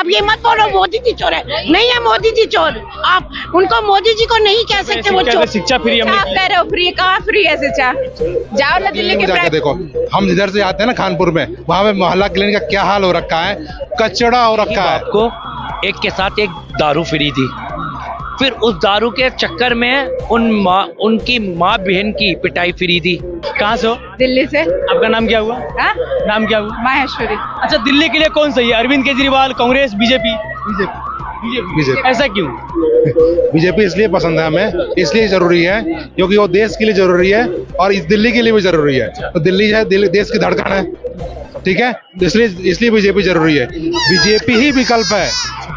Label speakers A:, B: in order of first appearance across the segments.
A: आप ये मत बोलो मोदी जी चोर है, नहीं है मोदी जी चोर। आप उनको मोदी जी को नहीं कह सकते वो चोर।
B: शिक्षा फ्री
C: आप कह रहे हो फ्री, कहाँ फ्री है शिक्षा? जाओ ना दिल्ली के
D: जाके देखो, हम जिधर से आते हैं ना कानपुर में, वहाँ पे मोहल्ला क्लिनिक का क्या हाल हो रखा है, कचड़ा हो रखा है।
E: आपको एक के साथ एक दारू फ्री थी, फिर उस दारू के चक्कर में उनकी माँ बहन की पिटाई फ्री थी।
B: कहाँ से हो?
C: दिल्ली से।
B: आपका नाम क्या हुआ?
C: हाँ?
B: नाम क्या हुआ?
C: माहेश्वरी।
B: अच्छा, दिल्ली के लिए कौन सही है, अरविंद केजरीवाल, कांग्रेस, बीजेपी?
D: बीजेपी।
B: ऐसा क्यों?
D: बीजेपी इसलिए पसंद है हमें, इसलिए जरूरी है क्योंकि वो देश के लिए जरूरी है और इस दिल्ली के लिए भी जरूरी है। तो दिल्ली है, देश की धड़कन है, ठीक है, इसलिए बीजेपी जरूरी है। बीजेपी ही विकल्प है,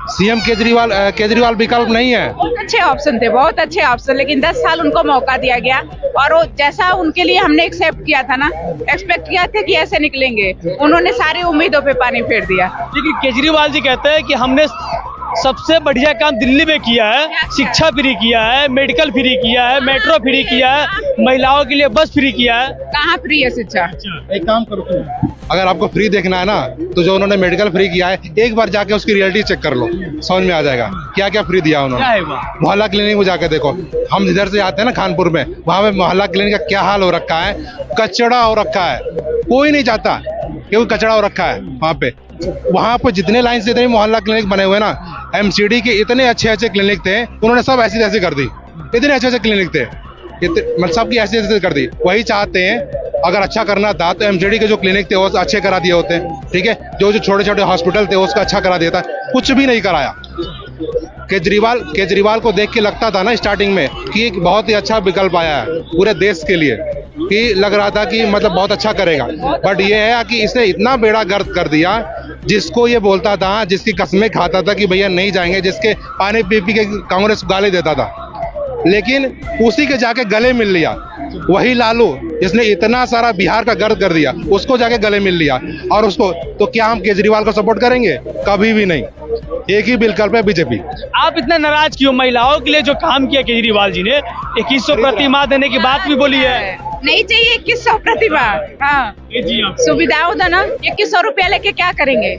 D: सीएम केजरीवाल विकल्प नहीं है।
C: अच्छे ऑप्शन थे, बहुत अच्छे ऑप्शन, लेकिन 10 साल उनको मौका दिया गया और वो जैसा उनके लिए हमने एक्सेप्ट किया था ना, एक्सपेक्ट किया था कि ऐसे निकलेंगे, उन्होंने सारी उम्मीदों पे पानी फेर दिया।
B: लेकिन केजरीवाल जी कहते हैं कि हमने सबसे बढ़िया काम दिल्ली में किया है, शिक्षा फ्री किया है, मेडिकल फ्री किया है, मेट्रो फ्री किया है, महिलाओं के लिए बस फ्री किया है।
C: कहाँ फ्री है शिक्षा?
D: एक काम करो, अगर आपको फ्री देखना है ना, तो जो उन्होंने मेडिकल फ्री किया है, एक बार जाके उसकी रियलिटी चेक कर लो, समझ में आ जाएगा क्या क्या फ्री दिया उन्होंने। मोहल्ला क्लिनिक में जाके देखो, हम जिधर से आते हैं ना कानपुर में, वहाँ पे मोहल्ला क्लिनिक का क्या हाल हो रखा है, कचड़ा हो रखा है, कोई नहीं जाता क्योंकि कचड़ा हो रखा है वहाँ पे जितने लाइन से इतने मोहल्ला क्लिनिक बने हुए ना, एमसीडी के इतने अच्छे अच्छे क्लिनिक थे, उन्होंने सब ऐसी ऐसी कर दी, इतने अच्छे अच्छे क्लिनिक थे, मतलब सबकी ऐसी ऐसी कर दी। वही चाहते हैं, अगर अच्छा करना था तो एमसीडी के जो क्लिनिक थे वो अच्छे करा दिए होते, ठीक है, जो छोटे छोटे हॉस्पिटल थे उसका अच्छा करा दिया था, कुछ भी नहीं कराया। केजरीवाल को देख के लगता था ना स्टार्टिंग में कि एक बहुत ही अच्छा विकल्प आया है पूरे देश के लिए, कि लग रहा था कि मतलब बहुत अच्छा करेगा, बट ये है कि इसने इतना बेड़ा गर्क कर दिया, जिसको ये बोलता था, जिसकी कस्में खाता था कि भैया नहीं जाएंगे, जिसके पानी पी पी के कांग्रेस गाली देता था, लेकिन उसी के जाके गले मिल लिया। वही लालू जिसने इतना सारा बिहार का गर्द कर दिया, उसको जाके गले मिल लिया, और उसको तो क्या हम केजरीवाल को सपोर्ट करेंगे? कभी भी नहीं। एक ही विकल्प है, बीजेपी।
B: आप इतना नाराज क्यों? महिलाओं के लिए जो काम किया केजरीवाल जी ने, 2100 प्रतिमाह देने की बात भी बोली है।
C: नहीं चाहिए 2100 प्रतिमाह, हाँ सुविधाओं दो ना। 2100 रुपया लेके क्या करेंगे?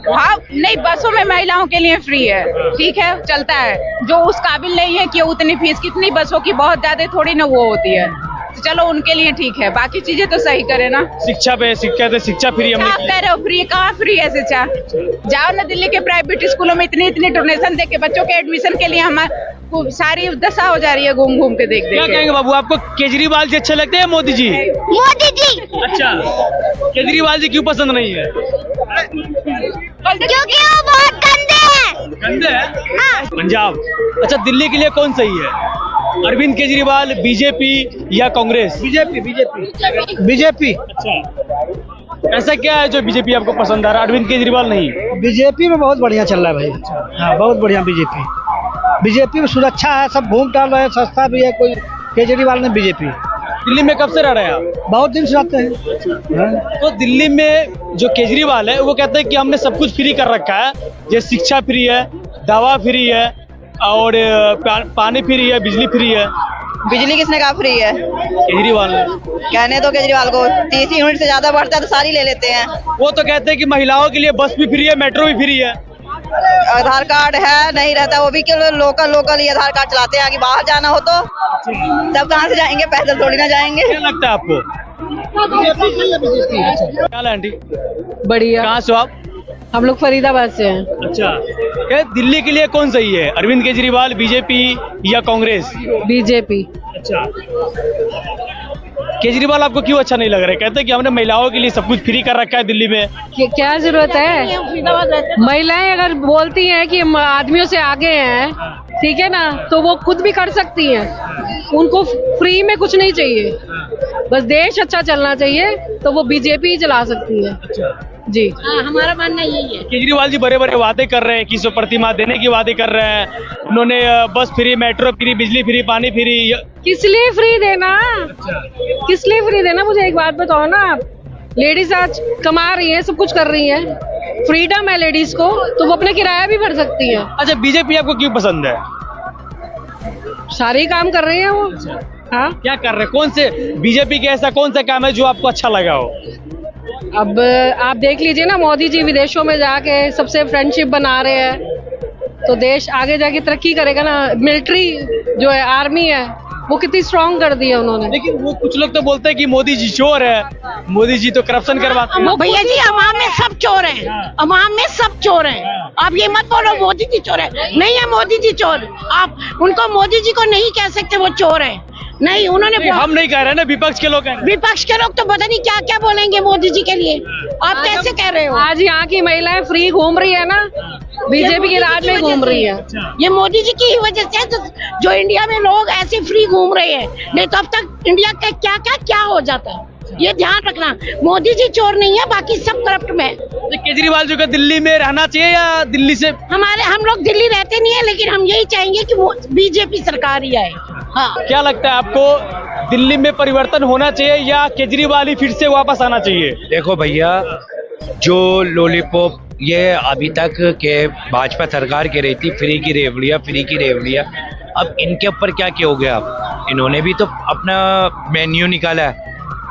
C: हाँ नहीं, बसों में महिलाओं के लिए फ्री है, ठीक है, चलता है। जो उस काबिल नहीं है कि उतनी फीस, कितनी बसों की बहुत ज्यादा थोड़ी ना वो होती है, तो चलो उनके लिए ठीक है, बाकी चीजें तो सही करे ना।
B: शिक्षा पे शिक्षा फ्री हमने
C: आप कह रहे हो फ्री, कहाँ फ्री है शिक्षा? जाओ ना दिल्ली के प्राइवेट स्कूलों में इतनी डोनेशन दे के बच्चों के एडमिशन के लिए हमारे सारी दशा हो जा रही है, घूम घूम के देख
B: क्या कहेंगे बाबू? आपको केजरीवाल जी अच्छे लगते हैं, मोदी जी?
A: मोदी जी।
B: अच्छा, केजरीवाल जी क्यों पसंद नहीं है?
A: क्योंकि वो बहुत गंदे हैं।
B: गंदे हैं? पंजाब। अच्छा, दिल्ली के लिए कौन सही है, अरविंद केजरीवाल, बीजेपी या कांग्रेस? बीजेपी। अच्छा, ऐसा क्या है जो बीजेपी आपको पसंद आ रहा है, अरविंद केजरीवाल नहीं?
F: बीजेपी में बहुत बढ़िया चल रहा है भाई, हाँ बहुत बढ़िया। बीजेपी में सुरक्षा है, सब घूम टहल रहे हैं, सस्ता भी है, कोई केजरीवाल ने बीजेपी।
B: दिल्ली में कब से रह रहे हैं आप?
F: बहुत दिन से रहते हैं।
B: तो दिल्ली में जो केजरीवाल है वो कहते हैं कि हमने सब कुछ फ्री कर रखा है, जैसे शिक्षा फ्री है, दवा फ्री है, और पानी फ्री है, बिजली फ्री है।
G: बिजली किसने कहा फ्री है?
B: केजरीवाल ने।
G: कहने दो केजरीवाल को, 30 यूनिट से ज्यादा बढ़ता है तो सारी ले लेते हैं।
B: वो तो कहते हैं कि महिलाओं के लिए बस भी फ्री है, मेट्रो भी फ्री है।
G: आधार कार्ड है, नहीं रहता वो भी, लोकल ही आधार कार्ड चलाते हैं। आगे बाहर जाना हो तो तब कहाँ से जाएंगे, पैदल थोड़ी ना जाएंगे।
B: क्या लगता है आपको? क्या आंटी?
H: बढ़िया।
B: कहाँ से आप?
H: हम लोग फरीदाबाद से हैं।
B: अच्छा, क्या दिल्ली के लिए कौन सही है, अरविंद केजरीवाल, बीजेपी या कांग्रेस?
H: बीजेपी।
B: अच्छा, केजरीवाल आपको क्यों अच्छा नहीं लग रहा है? कहते हैं कि हमने महिलाओं के लिए सब कुछ फ्री कर रखा है दिल्ली में।
H: क्या जरूरत है? महिलाएं अगर बोलती हैं कि हम आदमियों से आगे हैं, ठीक है ना, तो वो खुद भी कर सकती हैं। उनको फ्री में कुछ नहीं चाहिए, बस देश अच्छा चलना चाहिए, तो वो बीजेपी ही चला सकती है। जी हाँ, हमारा मानना यही है।
B: केजरीवाल जी बड़े बड़े वादे कर रहे हैं, 2100 प्रतिमाह देने की वादे कर रहे हैं, उन्होंने बस फ्री, मेट्रो फ्री, बिजली फ्री, पानी फ्री।
H: किस लिए फ्री देना? किस लिए फ्री देना? मुझे एक बात बताओ ना, आप लेडीज आज कमा रही है, सब कुछ कर रही है, फ्रीडम है लेडीज को, तो वो अपना किराया भी भर सकती है।
B: अच्छा, बीजेपी आपको क्यों पसंद है?
H: सारे काम कर रहे हैं वो। हाँ,
B: क्या कर रहे हैं? कौन से बीजेपी के ऐसा कौन सा काम है जो आपको अच्छा लगा हो?
H: अब आप देख लीजिए ना, मोदी जी विदेशों में जाके सबसे फ्रेंडशिप बना रहे हैं, तो देश आगे जाके तरक्की करेगा ना। मिलिट्री जो है, आर्मी है, वो कितनी स्ट्रांग कर दी है उन्होंने।
B: लेकिन वो कुछ लोग तो बोलते हैं कि मोदी जी चोर है, मोदी जी तो करप्शन करवाते हैं।
A: भैया जी, अवाम में सब चोर हैं, अवाम में सब चोर हैं। आप ये मत बोलो मोदी जी चोर है, नहीं है मोदी जी चोर। आप उनको, मोदी जी को नहीं कह सकते वो चोर है, नहीं। उन्होंने
B: हम नहीं कह रहे ना, विपक्ष के लोग कह रहे हैं।
A: विपक्ष के लोग तो पता नहीं क्या क्या बोलेंगे मोदी जी के लिए। आप कैसे कह रहे हो?
H: आज यहाँ की महिलाएं फ्री घूम रही है ना, बीजेपी के राज में घूम रही है।
A: ये मोदी जी की ही वजह से तो जो इंडिया में लोग ऐसे फ्री घूम रहे हैं, नहीं तो अब तक इंडिया का क्या हो जाता है। ये ध्यान रखना, मोदी जी चोर नहीं है, बाकी सब करप्ट में।
B: केजरीवाल जो का दिल्ली में रहना चाहिए या दिल्ली से?
A: हम लोग दिल्ली रहते नहीं है, लेकिन हम यही चाहेंगे कि बीजेपी सरकार ही आए। हाँ,
B: क्या लगता है आपको, दिल्ली में परिवर्तन होना चाहिए या केजरीवाल ही फिर से वापस आना चाहिए?
E: देखो भैया, जो लॉलीपॉप ये अभी तक के भाजपा सरकार के रही थी, फ्री की रेवड़ियाँ, अब इनके ऊपर क्या हो गया? इन्होंने भी तो अपना मेन्यू निकाला है,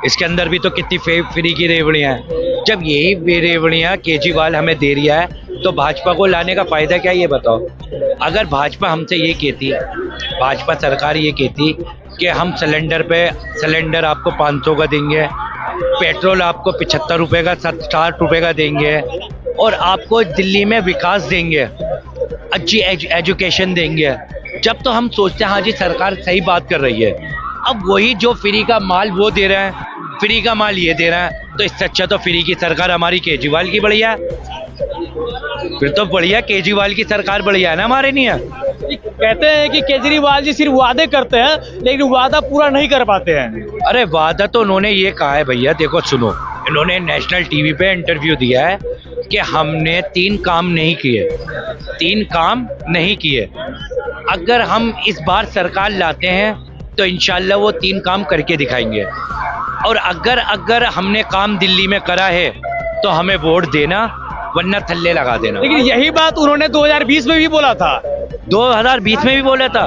E: इसके अंदर भी तो कितनी फ्री की रेवड़ियाँ हैं। जब यही रेवड़ियाँ केजरीवाल हमें दे रहा है, तो भाजपा को लाने का फायदा क्या, ये बताओ। अगर भाजपा हमसे ये कहती, भाजपा सरकार ये कहती कि हम सिलेंडर आपको 500 का देंगे, पेट्रोल आपको 75 रुपये का, 60 रुपये का देंगे, और आपको दिल्ली में विकास देंगे, अच्छी एजुकेशन देंगे, जब तो हम सोचते हैं हाँ जी सरकार सही बात कर रही है। अब वही जो फ्री का माल वो दे रहे हैं, फ्री का माल ये दे रहा है, तो इससे अच्छा तो फ्री की सरकार हमारी केजरीवाल की बढ़िया है। फिर तो बढ़िया केजरीवाल की सरकार बढ़िया है ना, हमारे नहीं है।
B: कहते हैं कि केजरीवाल जी सिर्फ वादे करते हैं, लेकिन वादा पूरा नहीं कर पाते हैं।
E: अरे वादा तो उन्होंने ये कहा है भैया, देखो सुनो, इन्होंने नेशनल टीवी पे इंटरव्यू दिया है कि हमने 3 काम नहीं किए। अगर हम इस बार सरकार लाते हैं तो इंशाल्लाह वो 3 काम करके दिखाएंगे, और अगर हमने काम दिल्ली में करा है तो हमें वोट देना, वरना थल्ले लगा देना।
B: लेकिन यही बात उन्होंने 2020 में भी बोला था।
E: 2020 में भी बोला था,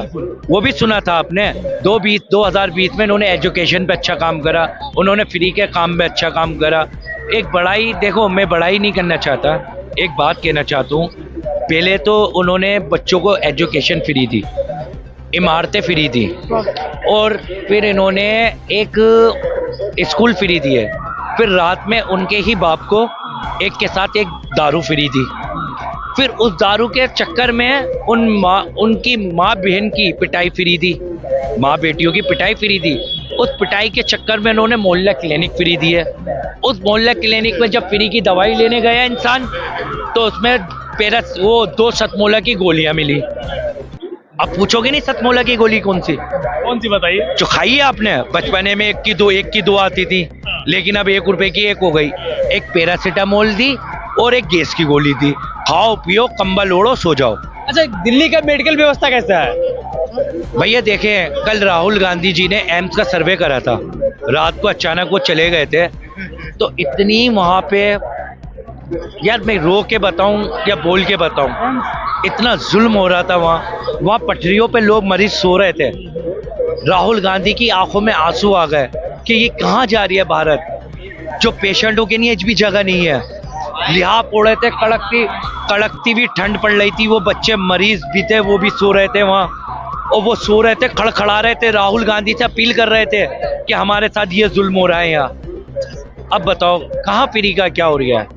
E: वो भी सुना था आपने। 2020 में उन्होंने एजुकेशन पे अच्छा काम करा, उन्होंने फ्री के काम में अच्छा काम करा। एक बड़ाई, देखो मैं बड़ाई नहीं करना चाहता, एक बात कहना चाहता हूँ। पहले तो उन्होंने बच्चों को एजुकेशन फ्री दी, इमारतें फ्री दी, और फिर इन्होंने एक स्कूल फ्री दिए, फिर रात में उनके ही बाप को एक के साथ एक दारू फ्री दी, फिर उस दारू के चक्कर में उनकी माँ बहन की पिटाई फ्री दी, माँ बेटियों की पिटाई फ्री दी। उस पिटाई के चक्कर में उन्होंने मोहल्ला क्लिनिक फ्री दी है। उस मोहल्ला क्लिनिक में जब फ्री की दवाई लेने गया इंसान, तो उसमें वो 2 सतमोला की गोलियां मिली। अब पूछोगे नहीं सतमोला की गोली कौन सी
B: बताइए?
E: जो खाई है आपने बचपने में, 1 की 2 आती थी, लेकिन अब 1 रुपए की 1 हो गई। एक पैरासीटामोल दी और एक गैस की गोली दी, खाओ पियो, कंबल ओढ़ो, सो जाओ।
B: अच्छा, दिल्ली का मेडिकल व्यवस्था कैसा है?
E: भैया देखें, कल राहुल गांधी जी ने एम्स का सर्वे करा था, रात को अचानक वो चले गए थे, तो इतनी वहाँ पे, यार मैं रो के बताऊं या बोल के बताऊं, इतना जुल्म हो रहा था वहाँ पटरियों पे लोग मरीज सो रहे थे। राहुल गांधी की आंखों में आंसू आ गए कि ये कहाँ जा रही है भारत, जो पेशेंटों के लिए भी जगह नहीं है। लिहाफ ओढ़े थे, कड़कती भी ठंड पड़ रही थी, वो बच्चे मरीज भी थे, वो भी सो रहे थे वहाँ, और वो सो रहे थे, खड़खड़ा रहे थे, राहुल गांधी से अपील कर रहे थे कि हमारे साथ ये जुल्म हो रहा है यहाँ। अब बताओ कहाँ फ्री का क्या हो रहा है?